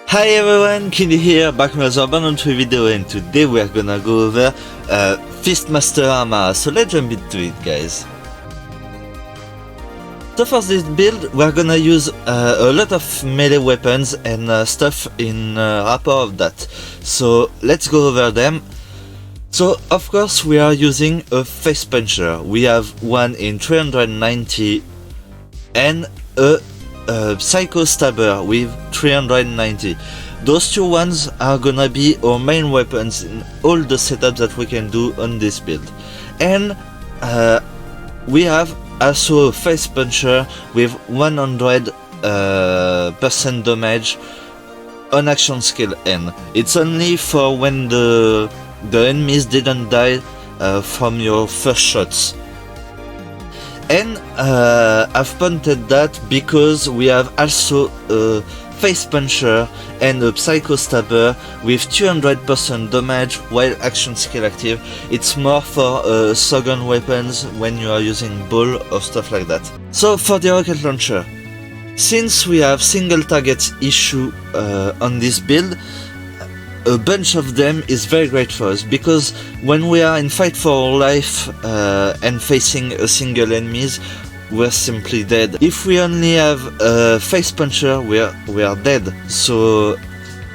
Hi everyone, Kindi here, back with another Banantry video, and today we are gonna go over Fistmaster Amara, so let's jump into it, guys. So for this build, we are gonna use a lot of melee weapons and stuff in rapport of that. So let's go over them. So of course we are using a face puncher. We have one in 390 and a Psycho Stabber with 390. Those two ones are gonna be our main weapons in all the setups that we can do on this build. And we have also a face puncher with 100% damage on action skill N. It's only for when the enemies didn't die from your first shots. And I've pointed that because we have also a face puncher and a psycho stabber with 200% damage while action skill active. It's more for second weapons when you are using ball or stuff like that. So for the rocket launcher, since we have single target issue on this build, a bunch of them is very great for us, because when we are in fight for our life and facing a single enemies, we're simply dead. If we only have a face puncher, we are dead. So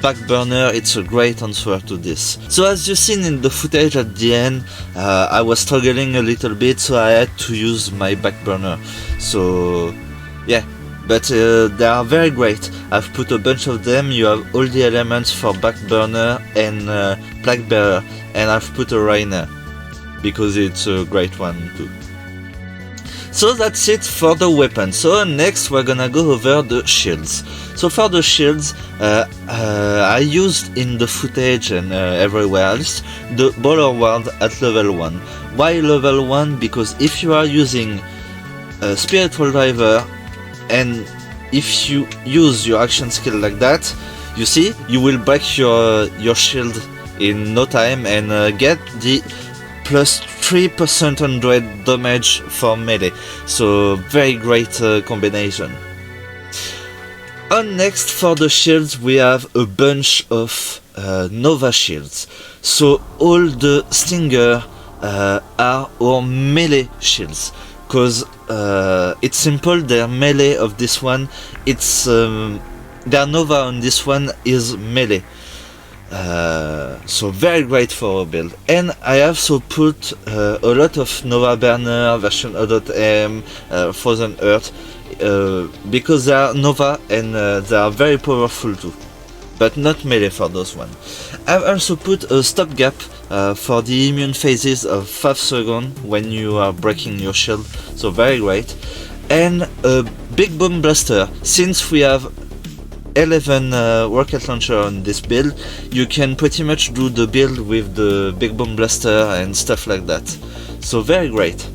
back burner, it's a great answer to this. So as you've seen in the footage at the end, I was struggling a little bit, so I had to use my back burner. So yeah. But they are very great. I've put a bunch of them. You have all the elements for back burner and plague bearer, and I've put a Rainer because it's a great one too. So that's it for the weapons. So next we're gonna go over the shields. So for the shields, I used in the footage and everywhere else the Baller Ward at level 1. Why level 1? Because if you are using a Spiritual Driver, and if you use your action skill like that, you see, you will break your shield in no time and get the plus 3% 100 damage for melee. So very great combination. And next for the shields, we have a bunch of Nova shields. So all the Stinger are our melee shields. Because it's simple, their melee of this one, it's their Nova on this one is melee. So very great for our build. And I also put a lot of Nova Burner, version 0.m, Frozen Earth, because they are Nova and they are very powerful too, but not melee for those one. I've also put a stopgap for the immune phases of 5 seconds when you are breaking your shield, so very great. And a big boom blaster. Since we have 11 rocket launcher on this build, you can pretty much do the build with the big boom blaster and stuff like that, so very great.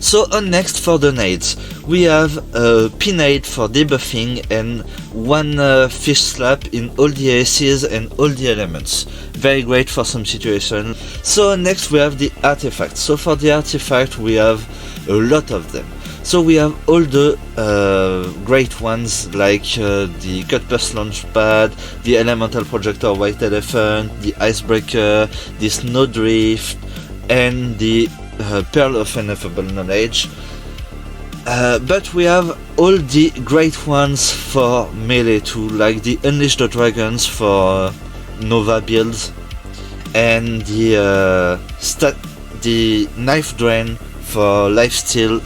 So on next for the nades, we have a P-nade for debuffing and one fish slap in all the ACs and all the elements. Very great for some situation. So next we have the artifacts. So for the artifact we have a lot of them. So we have all the great ones like the Cutpurse Launchpad, the Elemental Projector White Elephant, the Icebreaker, the Snowdrift, and the Pearl of Ineffable Knowledge. But we have all the great ones for melee too, like the Unleash the Dragons for Nova builds, and the Knife Drain for lifesteal,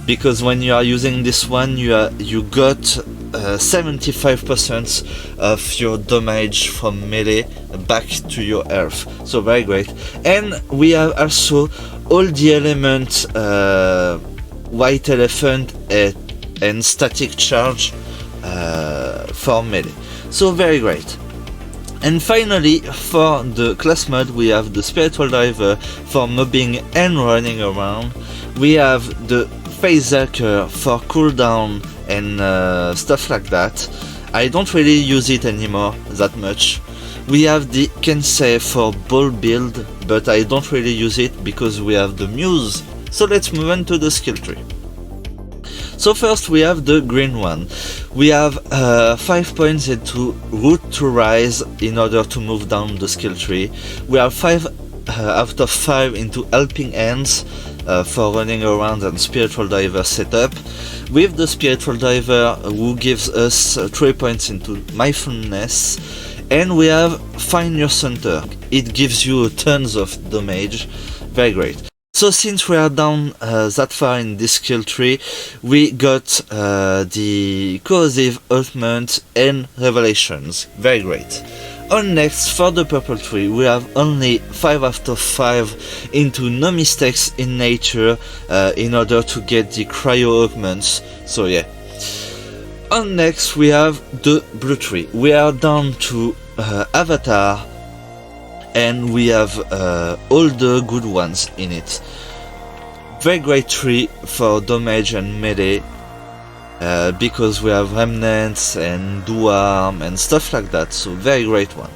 because when you are using this one you got 75% of your damage from melee back to your health, so very great. And we have also all the elements White Elephant and Static Charge for melee, so very great. And finally, for the class mod, we have the Spiritual Driver for mobbing and running around. We have the Phasehacker for cooldown and stuff like that. I don't really use it anymore that much. We have the Kensei for ball build, but I don't really use it because we have the Muse. So let's move on to the skill tree. So first we have the green one. We have 5 points into Root to Rise in order to move down the skill tree. We have 5 out of 5 into Helping Hands for running around and Spiritual Diver setup. With the Spiritual Diver who gives us 3 points into Mindfulness. And we have Find Your Center. It gives you tons of damage. Very great. So since we are down that far in this skill tree, we got the Cohesive Augment and Revelations. Very great. On next, for the purple tree, we have only 5 out of 5 into No Mistakes in Nature in order to get the Cryo Augments. So yeah. On next, we have the blue tree. We are down to Avatar, and we have all the good ones in it. Very great tree for damage and melee, because we have remnants and do-arm and stuff like that, so very great one.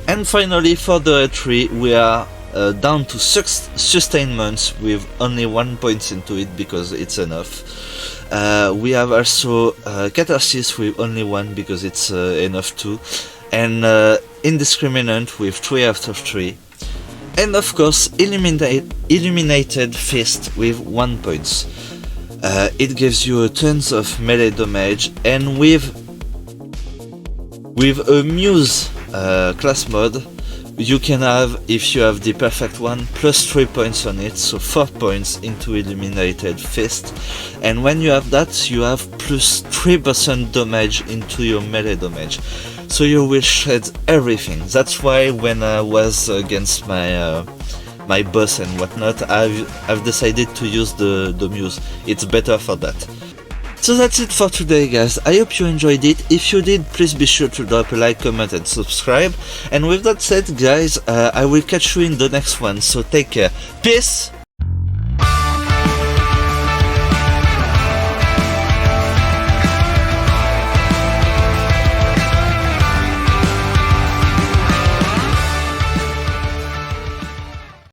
And finally, for the red tree, we are down to sustainments with only 1 point into it because it's enough. We have also Catharsis with only 1 because it's enough too, and Indiscriminate with 3 out of 3. And of course, Illuminated Fist with 1 point. It gives you tons of melee damage, and with a Muse class mod, you can have, if you have the perfect one, plus 3 points on it, so 4 points into Illuminated Fist. And when you have that, you have plus 3% damage into your melee damage. So you will shred everything. That's why when I was against my my boss and whatnot, I've decided to use the Muse. It's better for that. So that's it for today, guys. I hope you enjoyed it. If you did, please be sure to drop a like, comment and subscribe. And with that said, guys, I will catch you in the next one. So take care. Peace!